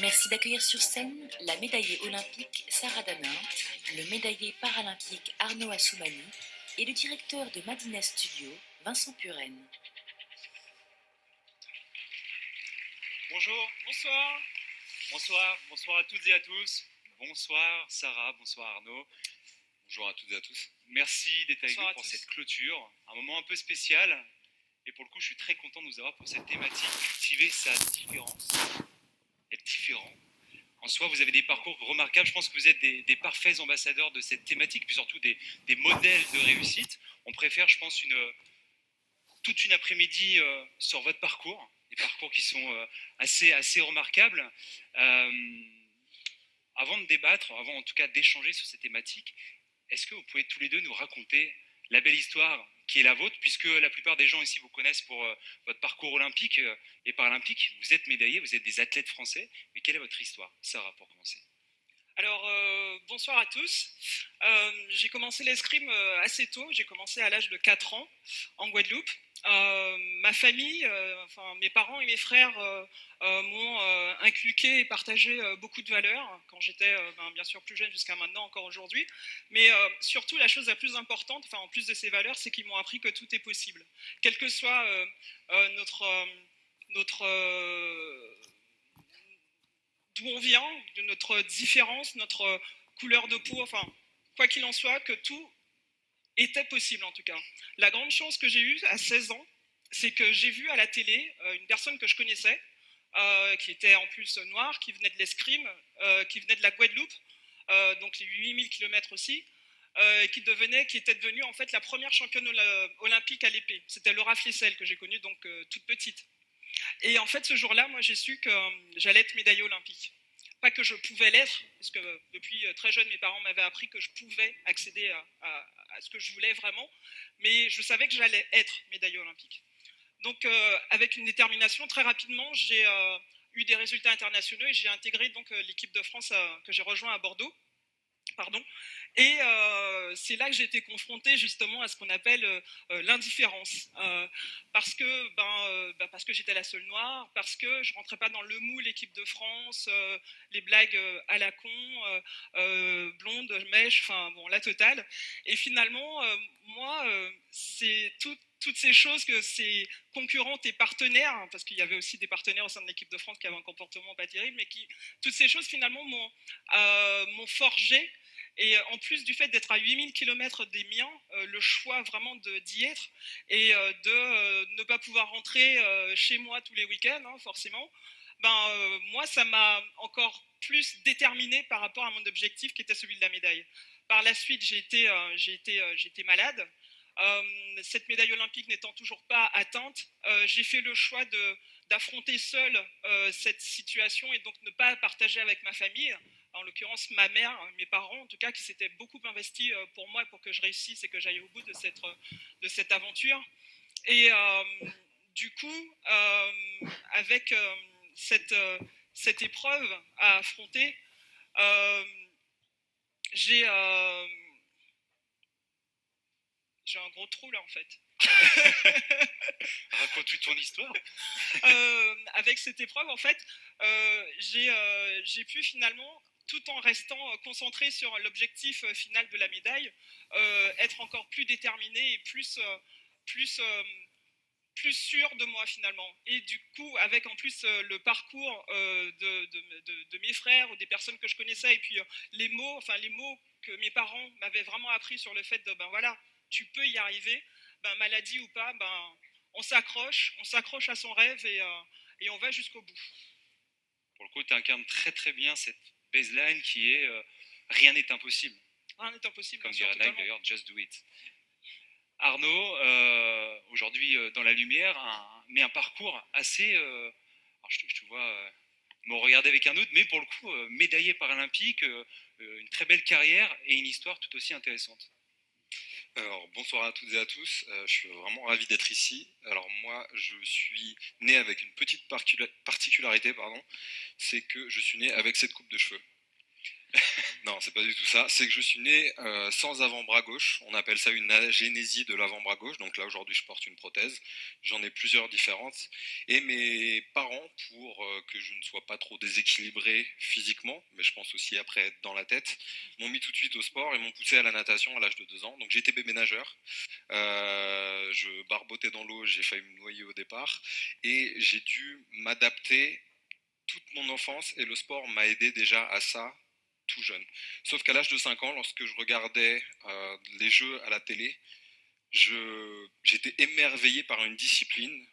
Merci d'accueillir sur scène la médaillée olympique Sarah Danin, le médaillé paralympique Arnaud Assoumani et le directeur de Madina Studio, Vincent Puren. Bonjour, bonsoir, bonsoir à toutes et à tous. Bonsoir Sarah, bonsoir Arnaud. Bonjour à toutes et à tous. Merci d'être avec nous pour cette clôture, un moment un peu spécial. Et pour le coup, je suis très content de vous avoir pour cette thématique, cultiver sa différence, être différent. En soi, vous avez des parcours remarquables. Je pense que vous êtes des parfaits ambassadeurs de cette thématique, puis surtout des modèles de réussite. On préfère, je pense, toute une après-midi sur votre parcours, des parcours qui sont assez remarquables. Avant de débattre, avant en tout cas d'échanger sur ces thématiques, est-ce que vous pouvez tous les deux nous raconter la belle histoire qui est la vôtre, puisque la plupart des gens ici vous connaissent pour votre parcours olympique et paralympique. Vous êtes médaillés, vous êtes des athlètes français, mais quelle est votre histoire, Sarah, pour commencer? Alors, bonsoir à tous. J'ai commencé l'escrime assez tôt, j'ai commencé à l'âge de 4 ans en Guadeloupe. Ma famille, enfin mes parents et mes frères m'ont inculqué et partagé beaucoup de valeurs quand j'étais bien sûr plus jeune jusqu'à maintenant, encore aujourd'hui. Mais surtout, la chose la plus importante, enfin en plus de ces valeurs, c'est qu'ils m'ont appris que tout est possible. Quel que soit notre d'où on vient, de notre différence, notre couleur de peau, enfin, quoi qu'il en soit, que tout était possible en tout cas. La grande chance que j'ai eue à 16 ans, c'est que j'ai vu à la télé une personne que je connaissais, qui était en plus noire, qui venait de l'escrime, qui venait de la Guadeloupe, donc les 8000 km aussi, qui était devenue en fait la première championne olympique à l'épée. C'était Laura Flessel que j'ai connue, donc toute petite. Et en fait, ce jour-là, moi, j'ai su que j'allais être médaillée olympique. Pas que je pouvais l'être, parce que depuis très jeune, mes parents m'avaient appris que je pouvais accéder à ce que je voulais vraiment, mais je savais que j'allais être médaillée olympique. Donc, avec une détermination, très rapidement, j'ai eu des résultats internationaux et j'ai intégré donc l'équipe de France que j'ai rejoint à Bordeaux. Pardon. Et c'est là que j'ai été confrontée justement à ce qu'on appelle l'indifférence, parce que j'étais la seule noire, parce que je rentrais pas dans le moule équipe de France, les blagues à la con, blonde, mèche, enfin bon la totale. Et finalement, moi, c'est toutes ces choses que ces concurrentes et partenaires, hein, parce qu'il y avait aussi des partenaires au sein de l'équipe de France qui avaient un comportement pas terrible, mais toutes ces choses finalement m'ont forgé. Et en plus du fait d'être à 8000 km des miens, le choix vraiment d'y être et de ne pas pouvoir rentrer chez moi tous les week-ends, hein, forcément, moi, ça m'a encore plus déterminé par rapport à mon objectif qui était celui de la médaille. Par la suite, j'ai été malade. Cette médaille olympique n'étant toujours pas atteinte, j'ai fait le choix d'affronter seule cette situation et donc ne pas partager avec ma famille, en l'occurrence ma mère, mes parents en tout cas, qui s'étaient beaucoup investis pour moi pour que je réussisse et que j'aille au bout de cette aventure. Et du coup, avec cette épreuve à affronter, j'ai un gros trou là en fait. Raconte-tu ton histoire. Avec cette épreuve, en fait, j'ai pu finalement, tout en restant concentré sur l'objectif final de la médaille, être encore plus déterminé et plus sûr de moi finalement. Et du coup, avec en plus le parcours de mes frères ou des personnes que je connaissais, et puis les mots que mes parents m'avaient vraiment appris sur le fait de, ben voilà, tu peux y arriver, ben, maladie ou pas, ben, on s'accroche à son rêve et on va jusqu'au bout. Pour le coup, tu incarnes très très bien cette baseline qui est rien n'est impossible. Rien n'est impossible. Comme dirait Nike d'ailleurs, just do it. Arnaud, aujourd'hui dans la lumière, mais un parcours assez... alors je te vois me regarder avec un autre, mais pour le coup, médaillé paralympique, une très belle carrière et une histoire tout aussi intéressante. Alors, bonsoir à toutes et à tous, je suis vraiment ravi d'être ici. Alors moi, je suis né avec une petite particularité, c'est que je suis né avec cette coupe de cheveux. Non, c'est pas du tout ça. C'est que je suis né sans avant-bras gauche. On appelle ça une agénésie de l'avant-bras gauche. Donc là, aujourd'hui, je porte une prothèse. J'en ai plusieurs différentes. Et mes parents, pour que je ne sois pas trop déséquilibré physiquement, mais je pense aussi après être dans la tête, m'ont mis tout de suite au sport et m'ont poussé à la natation à l'âge de 2 ans. Donc j'étais bébé nageur. Je barbotais dans l'eau, j'ai failli me noyer au départ. Et j'ai dû m'adapter toute mon enfance et le sport m'a aidé déjà à ça tout jeune. Sauf qu'à l'âge de 5 ans, lorsque je regardais les jeux à la télé, j'étais émerveillé par une discipline.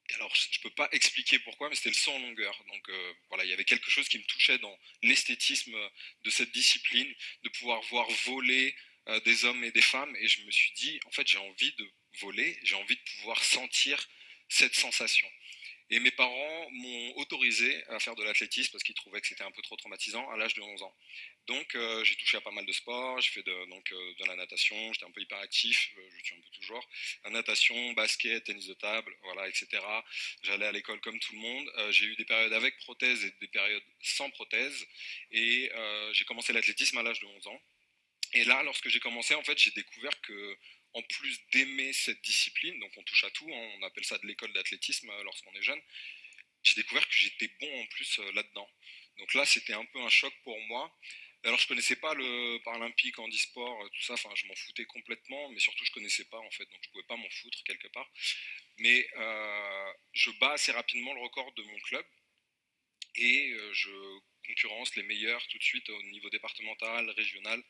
Et alors, je ne peux pas expliquer pourquoi, mais c'était le saut en longueur. Donc voilà, il y avait quelque chose qui me touchait dans l'esthétisme de cette discipline, de pouvoir voir voler des hommes et des femmes. Et je me suis dit, en fait, j'ai envie de voler, j'ai envie de pouvoir sentir cette sensation. Et mes parents m'ont autorisé à faire de l'athlétisme parce qu'ils trouvaient que c'était un peu trop traumatisant à l'âge de 11 ans. Donc j'ai touché à pas mal de sports, j'ai fait de la natation, j'étais un peu hyperactif, je suis un peu toujours. La natation, basket, tennis de table, voilà, etc. J'allais à l'école comme tout le monde. J'ai eu des périodes avec prothèse et des périodes sans prothèse. Et j'ai commencé l'athlétisme à l'âge de 11 ans. Et là, lorsque j'ai commencé, en fait, j'ai découvert que, en plus d'aimer cette discipline, donc on touche à tout, hein, on appelle ça de l'école d'athlétisme lorsqu'on est jeune, j'ai découvert que j'étais bon en plus là-dedans. Donc là, c'était un peu un choc pour moi. Alors, je connaissais pas le paralympique, handisport, tout ça. Enfin, je m'en foutais complètement, mais surtout, je connaissais pas en fait, donc je pouvais pas m'en foutre quelque part. Mais je bats assez rapidement le record de mon club et je concurrence les meilleurs tout de suite au niveau départemental, régional.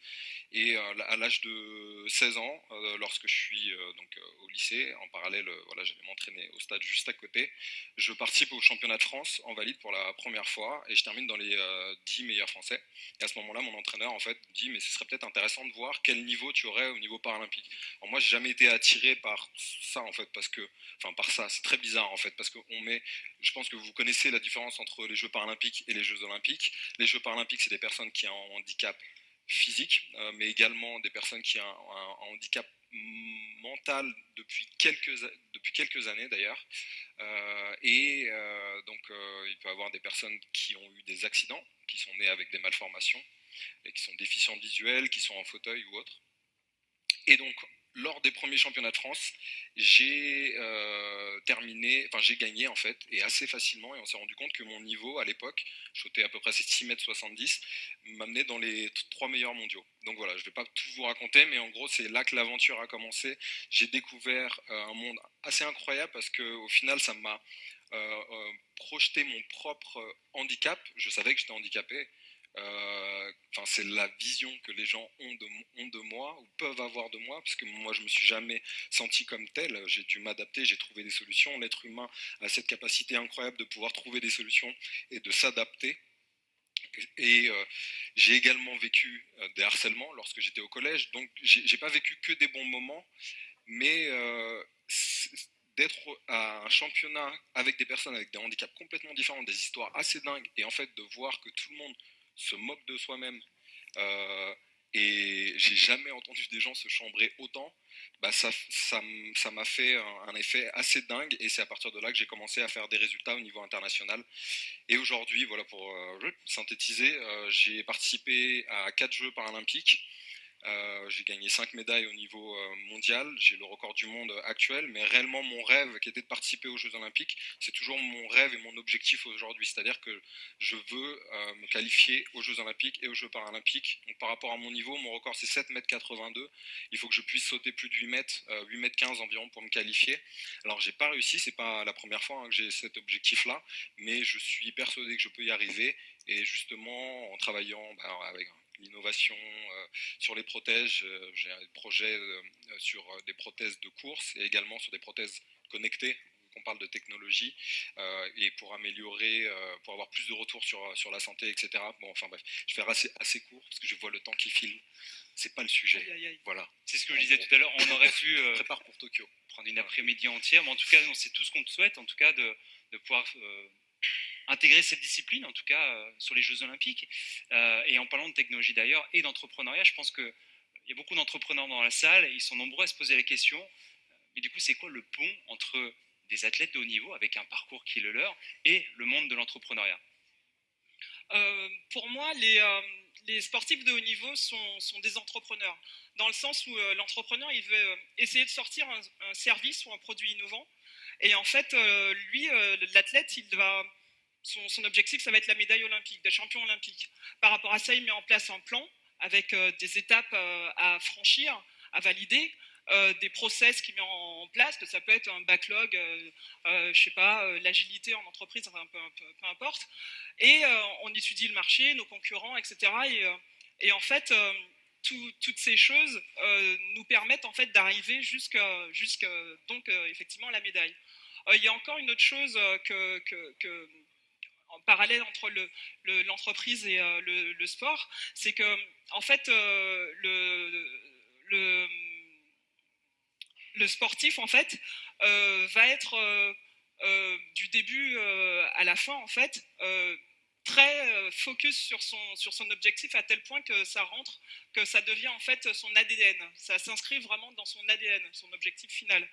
Et à l'âge de 16 ans, lorsque je suis au lycée, en parallèle, voilà, j'allais m'entraîner au stade juste à côté, je participe au championnat de France en valide pour la première fois et je termine dans les 10 meilleurs français. Et à ce moment-là, mon entraîneur en fait dit mais ce serait peut-être intéressant de voir quel niveau tu aurais au niveau paralympique. Alors moi, j'ai jamais été attiré par ça en fait parce que, enfin par ça, c'est très bizarre en fait parce qu'on met, je pense que vous connaissez la différence entre les Jeux paralympiques et les Jeux olympiques. Les Jeux paralympiques, c'est des personnes qui ont un handicap physique, mais également des personnes qui ont un handicap mental depuis quelques années d'ailleurs. Il peut y avoir des personnes qui ont eu des accidents, qui sont nées avec des malformations, et qui sont déficients visuels, qui sont en fauteuil ou autre. Et donc, lors des premiers championnats de France, j'ai j'ai gagné en fait, et assez facilement, et on s'est rendu compte que mon niveau à l'époque, je sautais à peu près 6,70 m, m'amenait dans les 3 meilleurs mondiaux. Donc voilà, je ne vais pas tout vous raconter, mais en gros, c'est là que l'aventure a commencé. J'ai découvert un monde assez incroyable parce qu'au final, ça m'a projeté mon propre handicap. Je savais que j'étais handicapé, c'est la vision que les gens ont de moi ou peuvent avoir de moi, parce que moi je me suis jamais senti comme tel, j'ai dû m'adapter, j'ai trouvé des solutions. L'être humain a cette capacité incroyable de pouvoir trouver des solutions et de s'adapter. Et j'ai également vécu des harcèlements lorsque j'étais au collège, donc j'ai pas vécu que des bons moments, mais d'être à un championnat avec des personnes avec des handicaps complètement différents, des histoires assez dingues, et en fait de voir que tout le monde se moque de soi-même, euh, et j'ai jamais entendu des gens se chambrer autant, bah ça m'a fait un effet assez dingue, et c'est à partir de là que j'ai commencé à faire des résultats au niveau international. Et aujourd'hui, voilà, pour synthétiser, j'ai participé à 4 Jeux paralympiques. J'ai gagné 5 médailles au niveau mondial, j'ai le record du monde actuel, mais réellement mon rêve qui était de participer aux Jeux Olympiques, c'est toujours mon rêve et mon objectif aujourd'hui, c'est-à-dire que je veux me qualifier aux Jeux Olympiques et aux Jeux Paralympiques. Donc, par rapport à mon niveau, mon record c'est 7,82 m, il faut que je puisse sauter plus de 8 mètres, 8,15 m environ pour me qualifier. Alors j'ai pas réussi, c'est pas la première fois que j'ai cet objectif-là, mais je suis persuadé que je peux y arriver, et justement en travaillant avec l'innovation sur les prothèses. J'ai un projet sur des prothèses de course et également sur des prothèses connectées. On parle de technologie et pour améliorer, pour avoir plus de retours sur la santé, etc. Bon, enfin bref, je vais faire assez court parce que je vois le temps qui file. C'est pas le sujet. Aïe, aïe, aïe. Voilà. C'est ce que je disais tout à l'heure. On aurait pu prépare pour Tokyo. Prendre une après-midi entière, mais en tout cas, c'est tout ce qu'on te souhaite, en tout cas, de pouvoir intégrer cette discipline, en tout cas sur les Jeux Olympiques. Et en parlant de technologie d'ailleurs et d'entrepreneuriat, je pense qu'il y a beaucoup d'entrepreneurs dans la salle, et ils sont nombreux à se poser la question, mais du coup, c'est quoi le pont entre des athlètes de haut niveau avec un parcours qui est le leur et le monde de l'entrepreneuriat? Pour moi, les sportifs de haut niveau sont des entrepreneurs, dans le sens où l'entrepreneur, il veut essayer de sortir un service ou un produit innovant. Et en fait, lui, l'athlète, son objectif, ça va être la médaille olympique, des champions olympiques. Par rapport à ça, il met en place un plan avec des étapes à franchir, à valider, des process qu'il met en place, que ça peut être un backlog, je sais pas, l'agilité en entreprise, enfin, peu importe. Et on étudie le marché, nos concurrents, etc. Et en fait, toutes ces choses nous permettent en fait d'arriver jusqu'à donc effectivement la médaille. Il y a encore une autre chose en parallèle entre l'entreprise et le sport, c'est que en fait le sportif en fait va être du début à la fin en fait très focus sur son objectif à tel point que ça devient en fait son ADN. Ça s'inscrit vraiment dans son ADN, son objectif final.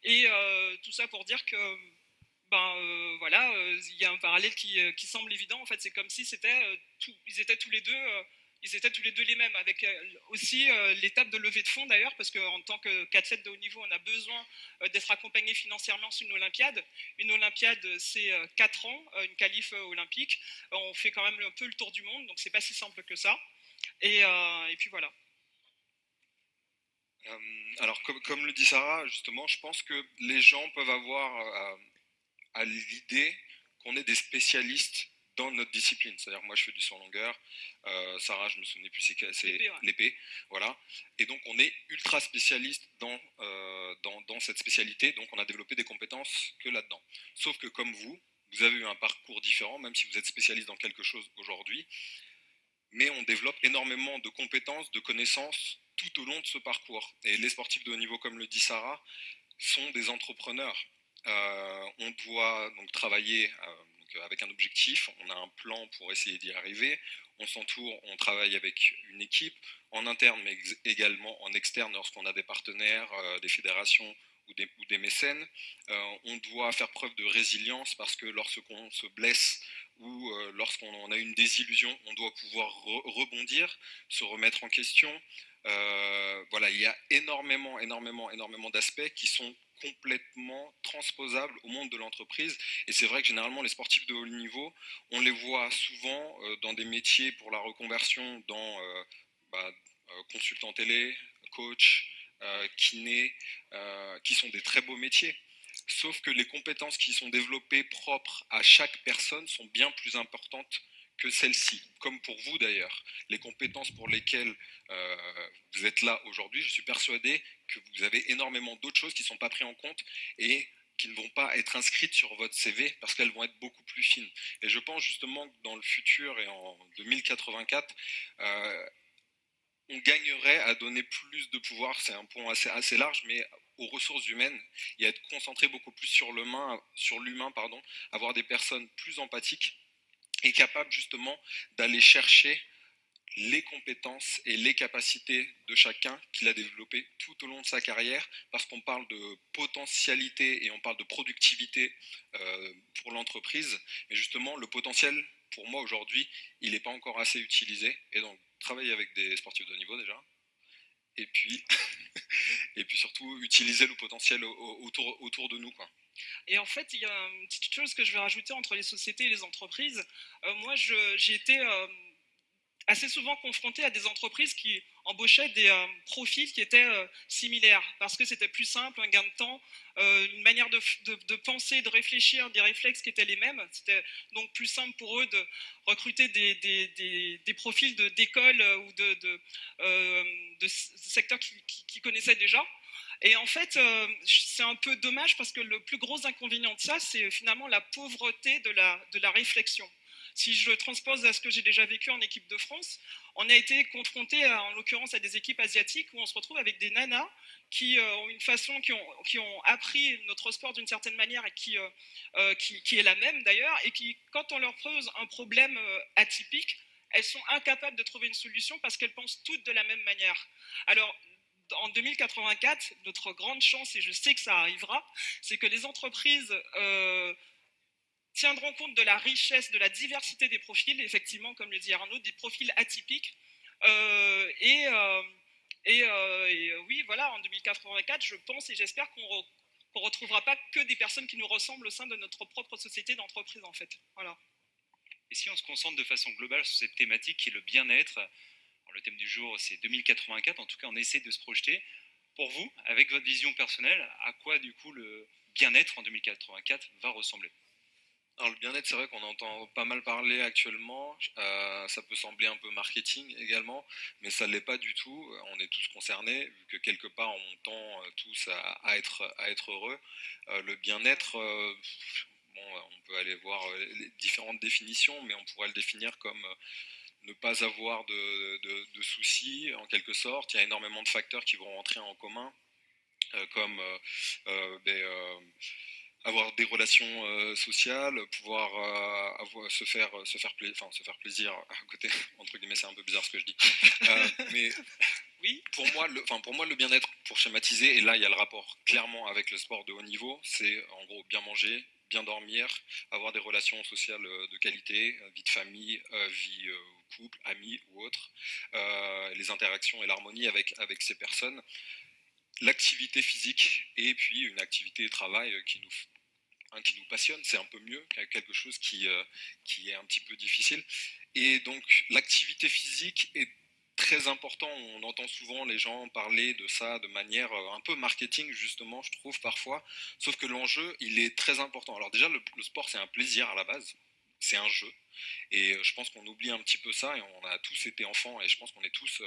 Et tout ça pour dire que voilà, il y a un parallèle qui semble évident. En fait, c'est comme si ils étaient tous les deux. Ils étaient tous les deux les mêmes, avec aussi l'étape de levée de fonds d'ailleurs, parce qu'en tant qu'athlète de haut niveau, on a besoin d'être accompagné financièrement sur une Olympiade. Une Olympiade, c'est 4 ans, une qualif olympique. On fait quand même un peu le tour du monde, donc c'est pas si simple que ça. Et puis voilà. Alors, comme le dit Sarah, justement, je pense que les gens peuvent avoir à l'idée qu'on est des spécialistes dans notre discipline. C'est-à-dire, moi, je fais du saut en longueur. Sarah, je me souvenais plus, c'est l'épée. Voilà. Et donc, on est ultra spécialiste dans cette spécialité. Donc, on a développé des compétences que là-dedans. Sauf que, comme vous avez eu un parcours différent, même si vous êtes spécialiste dans quelque chose aujourd'hui. Mais on développe énormément de compétences, de connaissances tout au long de ce parcours. Et les sportifs de haut niveau, comme le dit Sarah, sont des entrepreneurs. On doit donc travailler avec un objectif, on a un plan pour essayer d'y arriver, on s'entoure, on travaille avec une équipe, en interne mais également en externe lorsqu'on a des partenaires, des fédérations ou des mécènes. On doit faire preuve de résilience parce que lorsqu'on se blesse ou lorsqu'on a une désillusion, on doit pouvoir rebondir, se remettre en question. Voilà, il y a énormément d'aspects qui sont complètement transposables au monde de l'entreprise. Et c'est vrai que généralement, les sportifs de haut niveau, on les voit souvent dans des métiers pour la reconversion dans consultant télé, coach, kiné, qui sont des très beaux métiers. Sauf que les compétences qui sont développées propres à chaque personne sont bien plus importantes que celles-ci, comme pour vous d'ailleurs. Les compétences pour lesquelles vous êtes là aujourd'hui, je suis persuadé que vous avez énormément d'autres choses qui ne sont pas prises en compte et qui ne vont pas être inscrites sur votre CV parce qu'elles vont être beaucoup plus fines. Et je pense justement que dans le futur et en 2084, on gagnerait à donner plus de pouvoir, c'est un point assez large, mais aux ressources humaines et à être concentré beaucoup plus sur l'humain, avoir des personnes plus empathiques et capables justement d'aller chercher les compétences et les capacités de chacun qu'il a développé tout au long de sa carrière, parce qu'on parle de potentialité et on parle de productivité pour l'entreprise, mais justement le potentiel, pour moi aujourd'hui, il n'est pas encore assez utilisé, et donc travailler avec des sportifs de haut niveau déjà, et puis, et puis surtout utiliser le potentiel autour de nous, quoi. Et en fait, il y a une petite chose que je vais rajouter entre les sociétés et les entreprises. Moi, j'ai été assez souvent confronté à des entreprises qui embauchaient des profils qui étaient similaires, parce que c'était plus simple, un gain de temps, une manière de penser, de réfléchir, des réflexes qui étaient les mêmes. C'était donc plus simple pour eux de recruter des profils d'écoles ou de secteurs qu'ils connaissaient déjà. Et en fait, c'est un peu dommage parce que le plus gros inconvénient de ça, c'est finalement la pauvreté de la réflexion. Si je transpose à ce que j'ai déjà vécu en équipe de France, on a été confronté, en l'occurrence, à des équipes asiatiques où on se retrouve avec des nanas qui ont une façon, qui ont appris notre sport d'une certaine manière et qui est la même d'ailleurs, et qui, quand on leur pose un problème atypique, elles sont incapables de trouver une solution parce qu'elles pensent toutes de la même manière. Alors, en 2084, notre grande chance, et je sais que ça arrivera, c'est que les entreprises tiendront compte de la richesse, de la diversité des profils, effectivement, comme le dit Arnaud, des profils atypiques. Oui, voilà, en 2084, je pense et j'espère qu'on ne retrouvera pas que des personnes qui nous ressemblent au sein de notre propre société d'entreprise, en fait. Voilà. Et si on se concentre de façon globale sur cette thématique qui est le bien-être, le thème du jour c'est 2084, en tout cas on essaie de se projeter. Pour vous, avec votre vision personnelle, à quoi du coup le bien-être en 2084 va ressembler? Alors le bien-être, c'est vrai qu'on entend pas mal parler actuellement, ça peut sembler un peu marketing également, mais ça ne l'est pas du tout, on est tous concernés, vu que quelque part on tend tous à être heureux. Le bien-être, bon, on peut aller voir les différentes définitions, mais on pourrait le définir comme ne pas avoir de soucis en quelque sorte. Il y a énormément de facteurs qui vont rentrer en commun, comme avoir des relations sociales, pouvoir se faire plaisir à côté, entre guillemets, c'est un peu bizarre ce que je dis. Mais oui, pour moi, le bien-être, pour schématiser, et là il y a le rapport clairement avec le sport de haut niveau, c'est en gros bien manger, bien dormir, avoir des relations sociales de qualité, vie de famille, vie couple, amis ou autre, les interactions et l'harmonie avec ces personnes, l'activité physique et puis une activité de travail qui nous passionne, c'est un peu mieux quelque chose qui est un petit peu difficile. Et donc l'activité physique est très important, on entend souvent les gens parler de ça de manière un peu marketing justement, je trouve parfois, sauf que l'enjeu, il est très important. Alors déjà, le sport, c'est un plaisir à la base, c'est un jeu, et je pense qu'on oublie un petit peu ça, et on a tous été enfants, et je pense qu'on est tous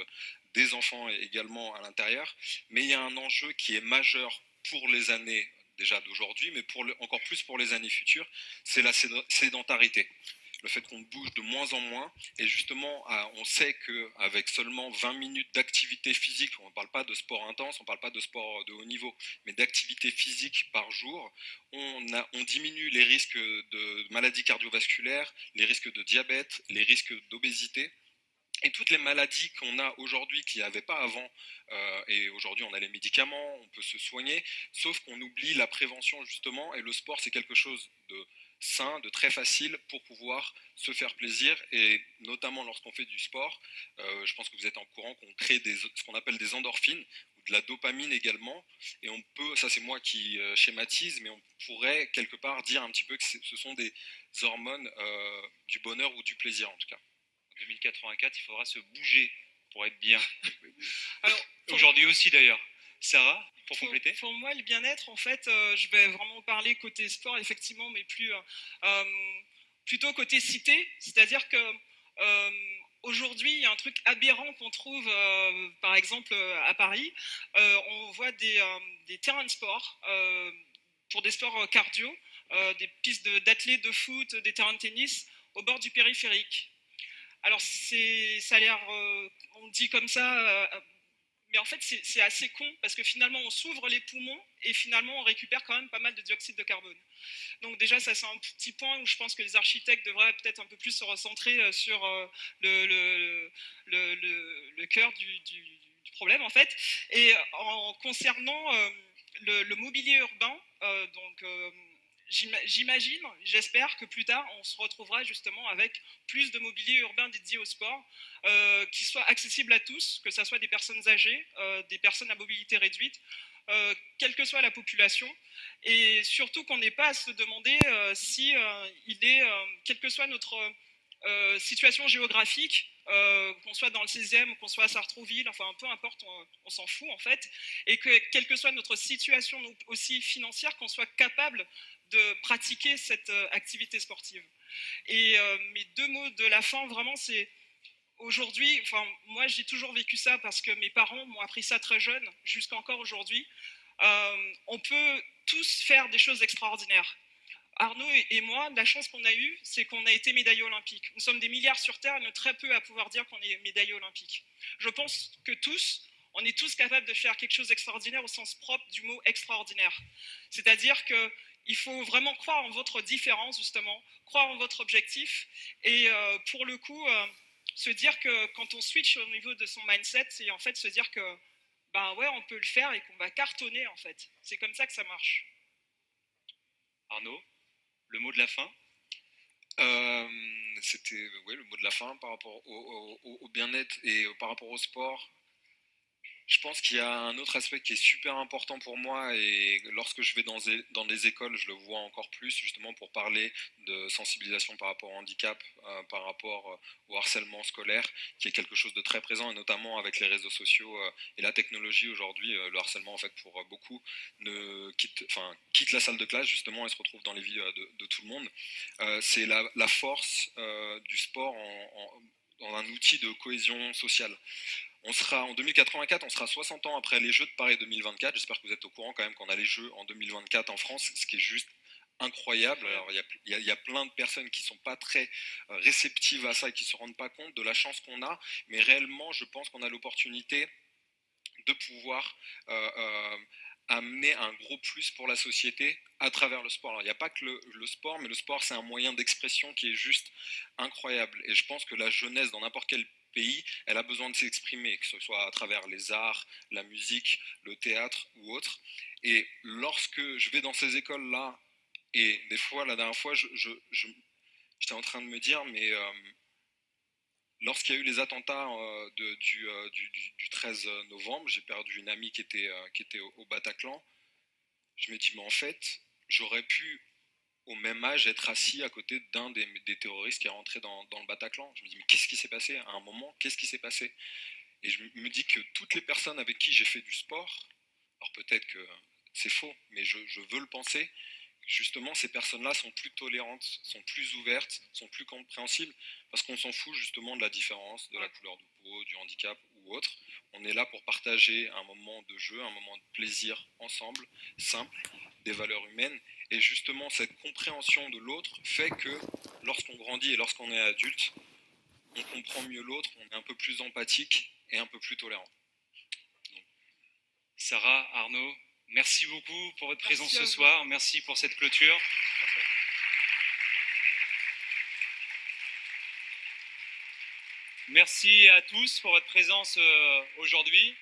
des enfants également à l'intérieur, mais il y a un enjeu qui est majeur pour les années déjà d'aujourd'hui, mais encore plus pour les années futures, c'est la sédentarité. Le fait qu'on bouge de moins en moins, et justement, on sait qu'avec seulement 20 minutes d'activité physique, on ne parle pas de sport intense, on ne parle pas de sport de haut niveau, mais d'activité physique par jour, on diminue les risques de maladies cardiovasculaires, les risques de diabète, les risques d'obésité, et toutes les maladies qu'on a aujourd'hui qu'il n'y avait pas avant, et aujourd'hui on a les médicaments, on peut se soigner, sauf qu'on oublie la prévention justement, et le sport c'est quelque chose de sain, de très facile pour pouvoir se faire plaisir, et notamment lorsqu'on fait du sport, je pense que vous êtes en courant qu'on crée ce qu'on appelle des endorphines, ou de la dopamine également, et on peut, ça c'est moi qui schématise, mais on pourrait quelque part dire un petit peu que ce sont des hormones du bonheur ou du plaisir en tout cas. 2084, il faudra se bouger pour être bien. Alors, aujourd'hui aussi d'ailleurs. Sarah, pour compléter? Pour moi, le bien-être, en fait, je vais vraiment parler côté sport, effectivement, mais plutôt côté cité. C'est-à-dire que aujourd'hui, il y a un truc aberrant qu'on trouve, par exemple, à Paris. On voit des terrains de sport pour des sports cardio, des pistes d'athlètes de foot, des terrains de tennis au bord du périphérique. Alors, ça a l'air, on dit comme ça, mais en fait, c'est assez con parce que finalement, on s'ouvre les poumons et finalement, on récupère quand même pas mal de dioxyde de carbone. Donc déjà, ça c'est un petit point où je pense que les architectes devraient peut-être un peu plus se recentrer sur le cœur du problème en fait. Et en concernant le mobilier urbain, j'imagine, j'espère que plus tard, on se retrouvera justement avec plus de mobilier urbain dédié au sport, qui soit accessible à tous, que ce soit des personnes âgées, des personnes à mobilité réduite, quelle que soit la population, et surtout qu'on n'ait pas à se demander si il est, quelle que soit notre situation géographique, qu'on soit dans le 16e ou qu'on soit à Sartrouville, enfin peu importe, on s'en fout en fait, et que quelle que soit notre situation aussi financière, qu'on soit capable de pratiquer cette activité sportive. Et mes deux mots de la fin, vraiment, c'est aujourd'hui, enfin, moi j'ai toujours vécu ça parce que mes parents m'ont appris ça très jeune, jusqu'à encore aujourd'hui. On peut tous faire des choses extraordinaires. Arnaud et moi, la chance qu'on a eue, c'est qu'on a été médaillés olympiques. Nous sommes des milliards sur Terre, mais très peu à pouvoir dire qu'on est médaillés olympiques. Je pense que on est tous capables de faire quelque chose d'extraordinaire au sens propre du mot extraordinaire. C'est-à-dire qu'il faut vraiment croire en votre différence, justement, croire en votre objectif, et pour le coup, se dire que quand on switch au niveau de son mindset, c'est en fait se dire que, ben ouais, on peut le faire et qu'on va cartonner, en fait. C'est comme ça que ça marche. Arnaud, le mot de la fin? C'était ouais, le mot de la fin par rapport au bien-être et par rapport au sport. Je pense qu'il y a un autre aspect qui est super important pour moi et lorsque je vais dans les écoles, je le vois encore plus justement pour parler de sensibilisation par rapport au handicap, par rapport au harcèlement scolaire, qui est quelque chose de très présent et notamment avec les réseaux sociaux et la technologie aujourd'hui, le harcèlement en fait pour beaucoup quitte la salle de classe justement et se retrouve dans les vies de tout le monde. C'est la force du sport dans un outil de cohésion sociale. On sera en 2084, on sera 60 ans après les Jeux de Paris 2024. J'espère que vous êtes au courant quand même qu'on a les Jeux en 2024 en France, ce qui est juste incroyable. Alors il y a plein de personnes qui sont pas très réceptives à ça et qui se rendent pas compte de la chance qu'on a, mais réellement, je pense qu'on a l'opportunité de pouvoir amener un gros plus pour la société à travers le sport. Alors, il n'y a pas que le sport, mais le sport, c'est un moyen d'expression qui est juste incroyable. Et je pense que la jeunesse, dans n'importe quel pays, elle a besoin de s'exprimer, que ce soit à travers les arts, la musique, le théâtre ou autre. Et lorsque je vais dans ces écoles-là, et des fois, la dernière fois, j'étais en train de me dire, mais lorsqu'il y a eu les attentats du 13 novembre, j'ai perdu une amie qui était au Bataclan. Je me dis, mais en fait, j'aurais pu, au même âge, être assis à côté d'un des terroristes qui est rentré dans le Bataclan. Je me dis, mais qu'est-ce qui s'est passé à un moment? Qu'est-ce qui s'est passé? Et je me dis que toutes les personnes avec qui j'ai fait du sport, alors peut-être que c'est faux, mais je veux le penser, justement, ces personnes-là sont plus tolérantes, sont plus ouvertes, sont plus compréhensibles, parce qu'on s'en fout justement de la différence, de la couleur de peau, du handicap ou autre. On est là pour partager un moment de jeu, un moment de plaisir ensemble, simple, des valeurs humaines. Et justement, cette compréhension de l'autre fait que lorsqu'on grandit et lorsqu'on est adulte, on comprend mieux l'autre, on est un peu plus empathique et un peu plus tolérant. Sarah, Arnaud, merci beaucoup pour votre présence ce soir. Merci pour cette clôture. Merci à tous pour votre présence aujourd'hui.